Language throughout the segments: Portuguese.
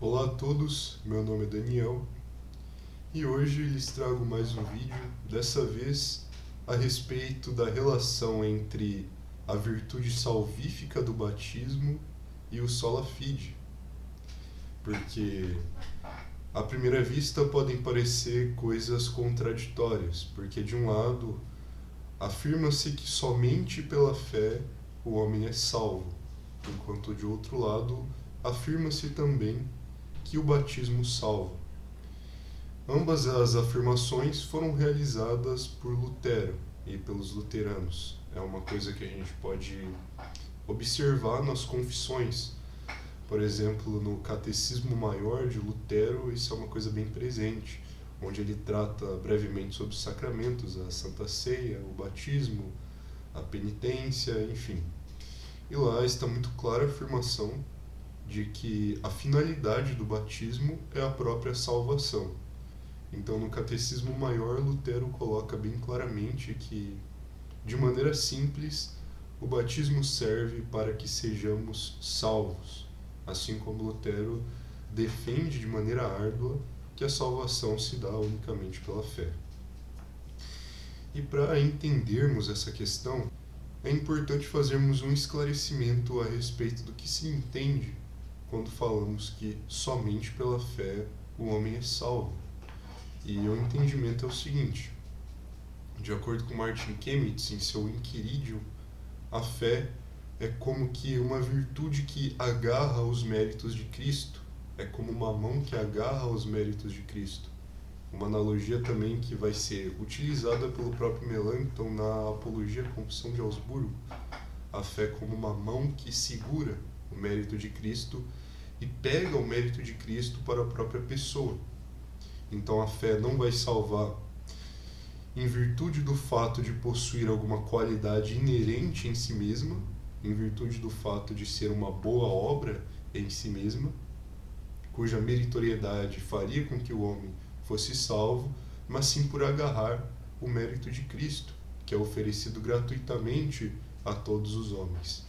Olá a todos, meu nome é Daniel e hoje lhes trago mais um vídeo, dessa vez a respeito da relação entre a virtude salvífica do batismo e o sola fide, porque à primeira vista podem parecer coisas contraditórias, porque de um lado afirma-se que somente pela fé o homem é salvo, enquanto de outro lado afirma-se também que o batismo salva. Ambas as afirmações foram realizadas por Lutero e pelos luteranos. É uma coisa que a gente pode observar nas confissões. Por exemplo, no Catecismo Maior de Lutero, isso é uma coisa bem presente, onde ele trata brevemente sobre os sacramentos, a Santa Ceia, o batismo, a penitência, enfim. E lá está muito clara a afirmação de que a finalidade do batismo é a própria salvação. Então, no Catecismo Maior, Lutero coloca bem claramente que, de maneira simples, o batismo serve para que sejamos salvos, assim como Lutero defende de maneira árdua que a salvação se dá unicamente pela fé. E para entendermos essa questão, é importante fazermos um esclarecimento a respeito do que se entende quando falamos que somente pela fé o homem é salvo. E o entendimento é o seguinte: de acordo com Martin Chemnitz, em seu Inquiridium, a fé é como que uma virtude que agarra os méritos de Cristo, é como uma mão que agarra os méritos de Cristo. Uma analogia também que vai ser utilizada pelo próprio Melanchthon na Apologia à Confissão de Augsburgo. A fé como uma mão que segura o mérito de Cristo e pega o mérito de Cristo para a própria pessoa. Então a fé não vai salvar em virtude do fato de possuir alguma qualidade inerente em si mesma, em virtude do fato de ser uma boa obra em si mesma, cuja meritoriedade faria com que o homem fosse salvo, mas sim por agarrar o mérito de Cristo, que é oferecido gratuitamente a todos os homens.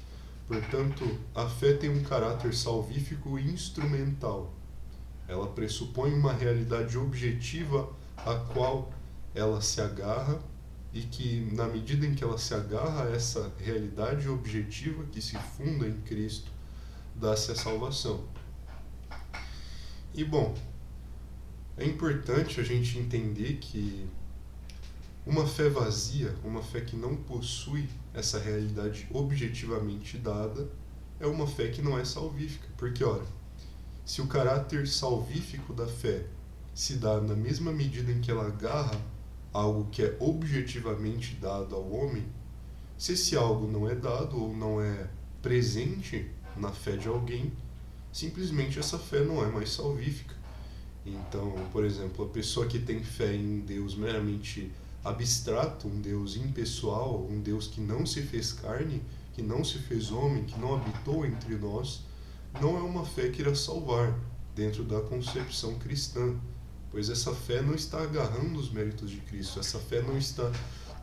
Portanto, a fé tem um caráter salvífico e instrumental. Ela pressupõe uma realidade objetiva a qual ela se agarra e que, na medida em que ela se agarra a essa realidade objetiva que se funda em Cristo, dá-se a salvação. E, bom, é importante a gente entender que uma fé vazia, uma fé que não possui essa realidade objetivamente dada, é uma fé que não é salvífica. Porque, ora, se o caráter salvífico da fé se dá na mesma medida em que ela agarra algo que é objetivamente dado ao homem, se esse algo não é dado ou não é presente na fé de alguém, simplesmente essa fé não é mais salvífica. Então, por exemplo, a pessoa que tem fé em um Deus meramente abstrato, um Deus impessoal, um Deus que não se fez carne, que não se fez homem, que não habitou entre nós, não é uma fé que irá salvar dentro da concepção cristã, pois essa fé não está agarrando os méritos de Cristo, essa fé não está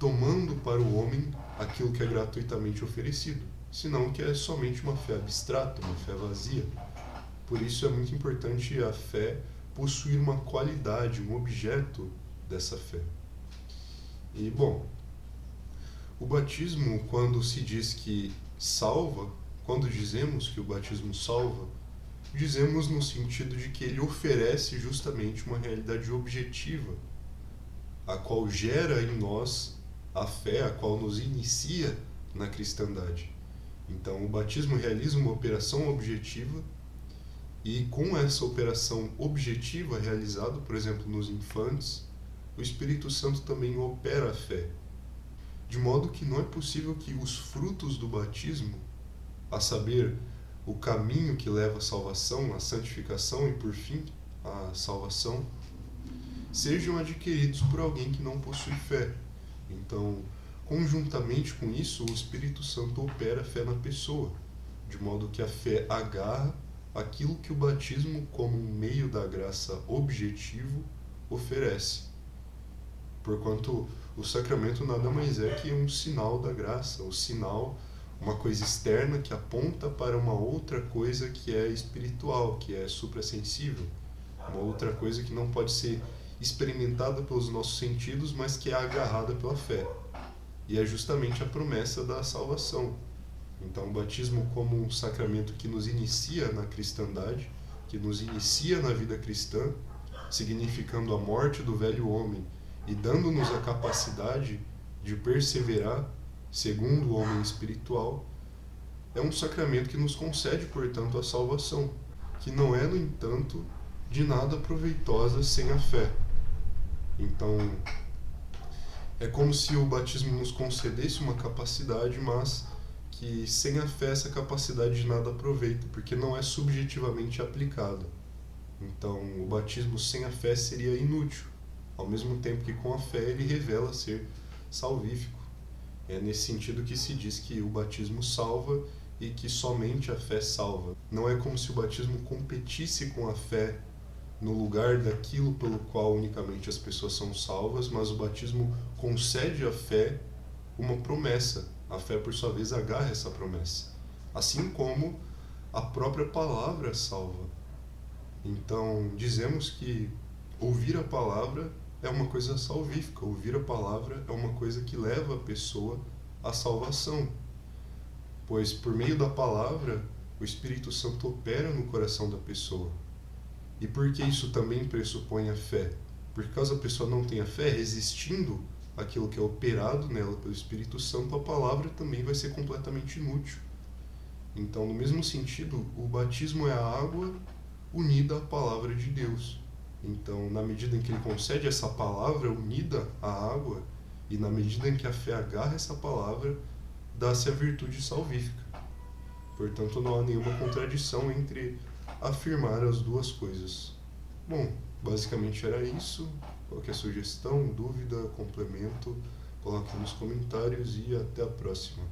tomando para o homem aquilo que é gratuitamente oferecido, senão que é somente uma fé abstrata, uma fé vazia. Por isso é muito importante a fé possuir uma qualidade, um objeto dessa fé. E, bom, o batismo, quando se diz que salva, quando dizemos que o batismo salva, dizemos no sentido de que ele oferece justamente uma realidade objetiva, a qual gera em nós a fé, a qual nos inicia na cristandade. Então, o batismo realiza uma operação objetiva, e com essa operação objetiva realizada, por exemplo, nos infantes, o Espírito Santo também opera a fé. De modo que não é possível que os frutos do batismo, a saber, o caminho que leva à salvação, à santificação e, por fim, à salvação, sejam adquiridos por alguém que não possui fé. Então, conjuntamente com isso, o Espírito Santo opera a fé na pessoa, de modo que a fé agarra aquilo que o batismo, como um meio da graça objetivo, oferece. Porquanto o sacramento nada mais é que um sinal da graça, o sinal uma coisa externa que aponta para uma outra coisa que é espiritual, que é suprassensível, uma outra coisa que não pode ser experimentada pelos nossos sentidos, mas que é agarrada pela fé. E é justamente a promessa da salvação. Então, o batismo como um sacramento que nos inicia na cristandade, que nos inicia na vida cristã, significando a morte do velho homem e dando-nos a capacidade de perseverar segundo o homem espiritual, é um sacramento que nos concede, portanto, a salvação, que não é, no entanto, de nada proveitosa sem a fé. Então, é como se o batismo nos concedesse uma capacidade, mas que sem a fé essa capacidade de nada aproveita, porque não é subjetivamente aplicada. Então, o batismo sem a fé seria inútil, ao mesmo tempo que com a fé ele revela ser salvífico. É nesse sentido que se diz que o batismo salva e que somente a fé salva. Não é como se o batismo competisse com a fé no lugar daquilo pelo qual unicamente as pessoas são salvas, mas o batismo concede à fé uma promessa. A fé, por sua vez, agarra essa promessa. Assim como a própria palavra salva. Então, dizemos que ouvir a palavra é uma coisa salvífica. Ouvir a palavra é uma coisa que leva a pessoa à salvação. Pois, por meio da palavra, o Espírito Santo opera no coração da pessoa. E por que isso também pressupõe a fé? Porque caso a pessoa não tenha fé, resistindo àquilo que é operado nela pelo Espírito Santo, a palavra também vai ser completamente inútil. Então, no mesmo sentido, o batismo é a água unida à palavra de Deus. Então, na medida em que ele concede essa palavra unida à água, e na medida em que a fé agarra essa palavra, dá-se a virtude salvífica. Portanto, não há nenhuma contradição entre afirmar as duas coisas. Bom, basicamente era isso. Qualquer sugestão, dúvida, complemento, coloque nos comentários e até a próxima.